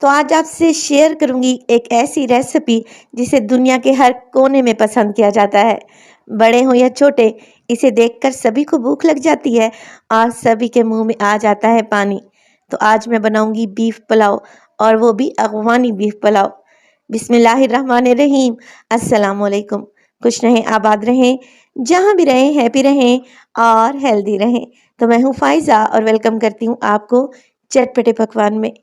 तो आज आपसे शेयर करूंगी एक ऐसी रेसिपी जिसे दुनिया के हर कोने में पसंद किया जाता है। बड़े हो या छोटे, इसे देखकर सभी को भूख लग जाती है और सभी के मुंह में आ जाता है पानी। तो आज मैं बनाऊंगी बीफ पुलाव, और वो भी अफगानी बीफ पुलाव। बिस्मिल्लाहिर्रहमानिर्रहीम। अस्सलाम वालेकुम। खुश रहें, आबाद रहें, जहाँ भी रहें हैप्पी रहें और हेल्दी रहें। तो मैं हूँ फाइज़ा और वेलकम करती हूँ आपको चटपटे पकवान में।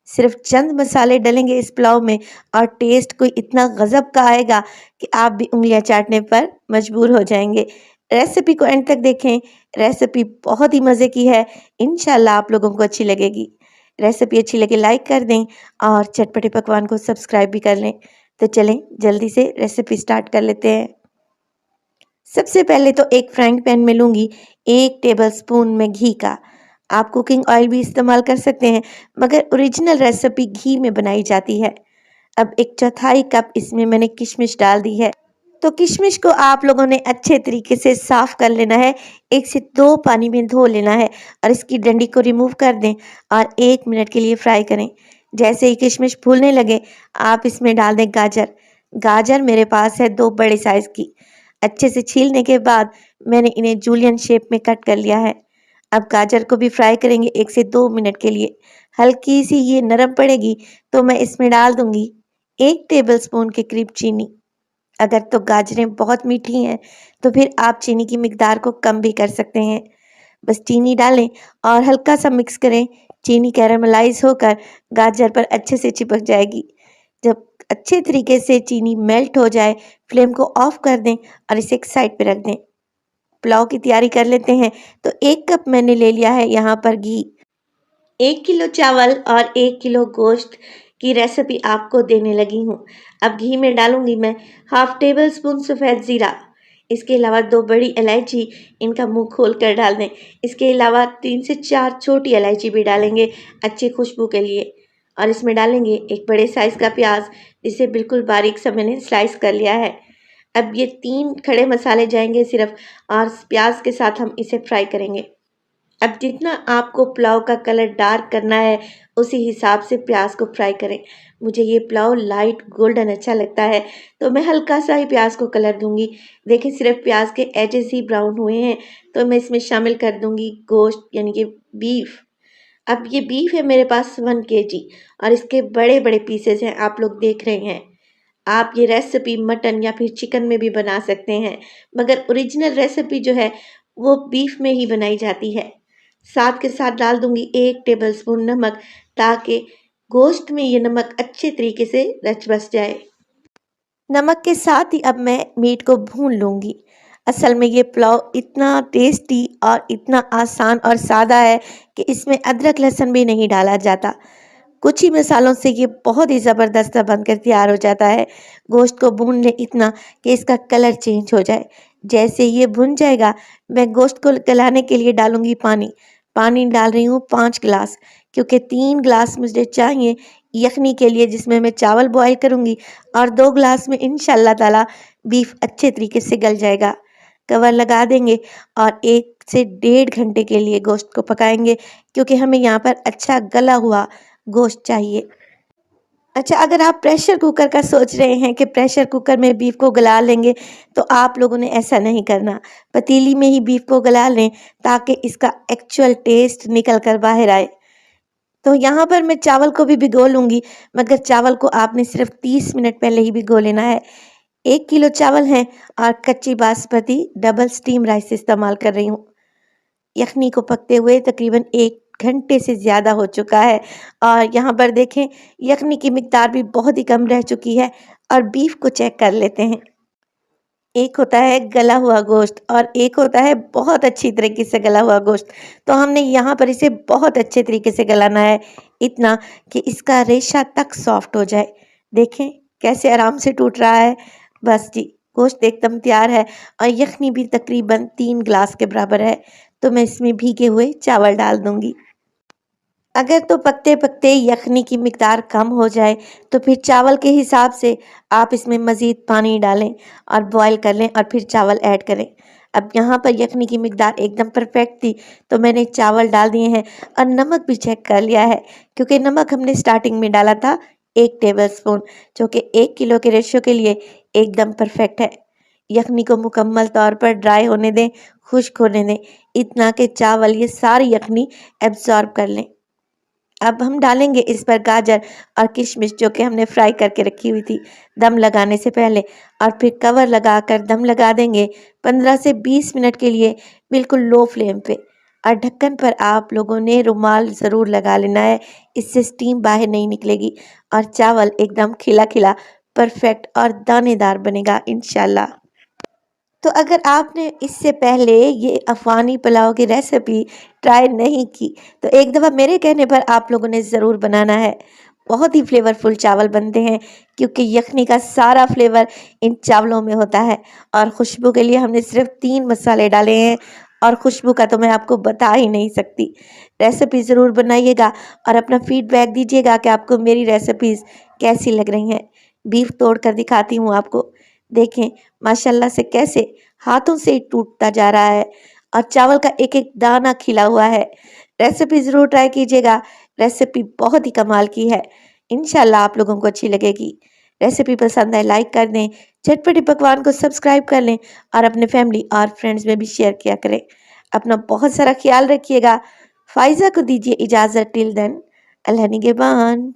सिर्फ चंद मसाले डलेंगे इस पुलाव में और टेस्ट कोई इतना गजब का आएगा कि आप भी उंगलियां चाटने पर मजबूर हो जाएंगे। रेसिपी को एंड तक देखें। रेसिपी बहुत ही मज़े की है, इंशाल्लाह आप लोगों को अच्छी लगेगी। रेसिपी अच्छी लगे लाइक कर दें और चटपटे पकवान को सब्सक्राइब भी कर लें। तो चलें जल्दी से रेसिपी स्टार्ट कर लेते हैं। सबसे पहले तो एक फ्राइंग पैन में लूँगी 1 टेबलस्पून में घी का। आप कुकिंग ऑयल भी इस्तेमाल कर सकते हैं, मगर ओरिजिनल रेसिपी घी में बनाई जाती है। अब 1/4 कप इसमें मैंने किशमिश डाल दी है। तो किशमिश को आप लोगों ने अच्छे तरीके से साफ़ कर लेना है, 1 से 2 पानी में धो लेना है और इसकी डंडी को रिमूव कर दें और 1 मिनट के लिए फ्राई करें। जैसे ही किशमिश फूलने लगे, आप इसमें डाल दें गाजर। गाजर मेरे पास है 2 बड़े साइज़ की। अच्छे से छीलने के बाद मैंने इन्हें जूलियन शेप में कट कर लिया है। अब गाजर को भी फ्राई करेंगे 1 से 2 मिनट के लिए। हल्की सी ये नरम पड़ेगी तो मैं इसमें डाल दूंगी 1 टेबलस्पून के करीब चीनी। अगर तो गाजरें बहुत मीठी हैं तो फिर आप चीनी की मिकदार को कम भी कर सकते हैं। बस चीनी डालें और हल्का सा मिक्स करें। चीनी कैरामलाइज होकर गाजर पर अच्छे से चिपक जाएगी। जब अच्छे तरीके से चीनी मेल्ट हो जाए, फ्लेम को ऑफ कर दें और इसे एक साइड पे रख दें। पुलाव की तैयारी कर लेते हैं। तो 1 कप मैंने ले लिया है यहाँ पर घी। 1 किलो चावल और 1 किलो गोश्त की रेसिपी आपको देने लगी हूँ। अब घी में डालूंगी मैं हाफ टेबल स्पून सफ़ेद ज़ीरा। इसके अलावा 2 बड़ी इलायची, इनका मुंह खोल कर डाल दें। इसके अलावा 3 से 4 छोटी इलायची भी डालेंगे अच्छी खुशबू के लिए। और इसमें डालेंगे एक बड़े साइज़ का प्याज, जिसे बिल्कुल बारीक सा मैंने स्लाइस कर लिया है। अब ये 3 खड़े मसाले जाएंगे सिर्फ, और प्याज के साथ हम इसे फ्राई करेंगे। अब जितना आपको पुलाव का कलर डार्क करना है, उसी हिसाब से प्याज को फ्राई करें। मुझे ये पुलाव लाइट गोल्डन अच्छा लगता है, तो मैं हल्का सा ही प्याज को कलर दूंगी। देखिए सिर्फ प्याज के एजेस ही ब्राउन हुए हैं, तो मैं इसमें शामिल कर दूंगी गोश्त यानी कि बीफ। अब ये बीफ है मेरे पास 1 केजी और इसके बड़े बड़े पीसेस हैं, आप लोग देख रहे हैं। आप ये रेसिपी मटन या फिर चिकन में भी बना सकते हैं, मगर ओरिजिनल रेसिपी जो है वो बीफ में ही बनाई जाती है। साथ के साथ डाल दूंगी 1 टेबलस्पून नमक, ताकि गोश्त में ये नमक अच्छे तरीके से रच बस जाए। नमक के साथ ही अब मैं मीट को भून लूंगी। असल में ये पुलाव इतना टेस्टी और इतना आसान और सादा है कि इसमें अदरक लहसुन भी नहीं डाला जाता। कुछ ही मसालों से ये बहुत ही ज़बरदस्त बनकर तैयार हो जाता है। गोश्त को भून लें इतना कि इसका कलर चेंज हो जाए। जैसे ये भुन जाएगा, मैं गोश्त को गलाने के लिए डालूंगी पानी। पानी डाल रही हूँ 5 गिलास, क्योंकि 3 गिलास मुझे चाहिए यखनी के लिए, जिसमें मैं चावल बॉईल करूँगी, और 2 गिलास में इंशाल्लाह ताला बीफ अच्छे तरीके से गल जाएगा। कवर लगा देंगे और 1 से 1.5 घंटे के लिए गोश्त को पकाएंगे, क्योंकि हमें यहाँ पर अच्छा गला हुआ गोश्त चाहिए। अच्छा, अगर आप प्रेशर कुकर का सोच रहे हैं कि प्रेशर कुकर में बीफ को गला लेंगे, तो आप लोगों ने ऐसा नहीं करना। पतीली में ही बीफ को गला लें, ताकि इसका एक्चुअल टेस्ट निकल कर बाहर आए। तो यहाँ पर मैं चावल को भी भिगो लूँगी, मगर चावल को आपने सिर्फ 30 मिनट पहले ही भिगो लेना है। 1 किलो चावल हैं और कच्ची बासमती डबल स्टीम राइस इस्तेमाल कर रही हूँ। यखनी को पकते हुए तकरीबन 1 घंटे से ज़्यादा हो चुका है, और यहाँ पर देखें यखनी की मिकदार भी बहुत ही कम रह चुकी है। और बीफ को चेक कर लेते हैं। एक होता है गला हुआ गोश्त और एक होता है बहुत अच्छी तरीके से गला हुआ गोश्त। तो हमने यहाँ पर इसे बहुत अच्छे तरीके से गलाना है, इतना कि इसका रेशा तक सॉफ्ट हो जाए। देखें कैसे आराम से टूट रहा है। बस जी, गोश्त एकदम तैयार है और यखनी भी तकरीबन 3 गिलास के बराबर है। तो मैं इसमें भीगे हुए चावल डाल दूंगी। अगर तो पकते पकते यखनी की मिकदार कम हो जाए, तो फिर चावल के हिसाब से आप इसमें मज़ीद पानी डालें और बॉईल कर लें और फिर चावल ऐड करें। अब यहाँ पर यखनी की मिकदार एकदम परफेक्ट थी, तो मैंने चावल डाल दिए हैं और नमक भी चेक कर लिया है, क्योंकि नमक हमने स्टार्टिंग में डाला था 1 टेबलस्पून, जो कि 1 किलो के रेशियो के लिए एकदम परफेक्ट है। यखनी को मुकम्मल तौर पर ड्राई होने दें, खुश्क होने दें, इतना कि चावल ये सारी यखनी एब्जॉर्ब कर लें। अब हम डालेंगे इस पर गाजर और किशमिश, जो कि हमने फ्राई करके रखी हुई थी दम लगाने से पहले, और फिर कवर लगाकर दम लगा देंगे 15 से 20 मिनट के लिए, बिल्कुल लो फ्लेम पे। और ढक्कन पर आप लोगों ने रुमाल ज़रूर लगा लेना है, इससे स्टीम बाहर नहीं निकलेगी और चावल एकदम खिला खिला परफेक्ट और दानेदार बनेगा इंशाल्लाह। तो अगर आपने इससे पहले ये अफ़गानी पुलाव की रेसिपी ट्राई नहीं की, तो एक दफ़ा मेरे कहने पर आप लोगों ने ज़रूर बनाना है। बहुत ही फ्लेवरफुल चावल बनते हैं, क्योंकि यखनी का सारा फ्लेवर इन चावलों में होता है। और खुशबू के लिए हमने सिर्फ 3 मसाले डाले हैं, और खुशबू का तो मैं आपको बता ही नहीं सकती। रेसिपी ज़रूर बनाइएगा और अपना फीडबैक दीजिएगा कि आपको मेरी रेसिपीज़ कैसी लग रही हैं। बीफ तोड़ कर दिखाती हूँ आपको, देखें माशाल्लाह से कैसे हाथों से टूटता जा रहा है और चावल का एक एक दाना खिला हुआ है। रेसिपी ज़रूर ट्राई कीजिएगा, रेसिपी बहुत ही कमाल की है। इंशाल्लाह आप लोगों को अच्छी लगेगी। रेसिपी पसंद है लाइक कर दें, चटपटे पकवान को सब्सक्राइब कर लें और अपने फैमिली और फ्रेंड्स में भी शेयर किया करें। अपना बहुत सारा ख्याल रखिएगा। फ़ाइज़ा को दीजिए इजाज़त, टिल देन अल्लाह निगहबान।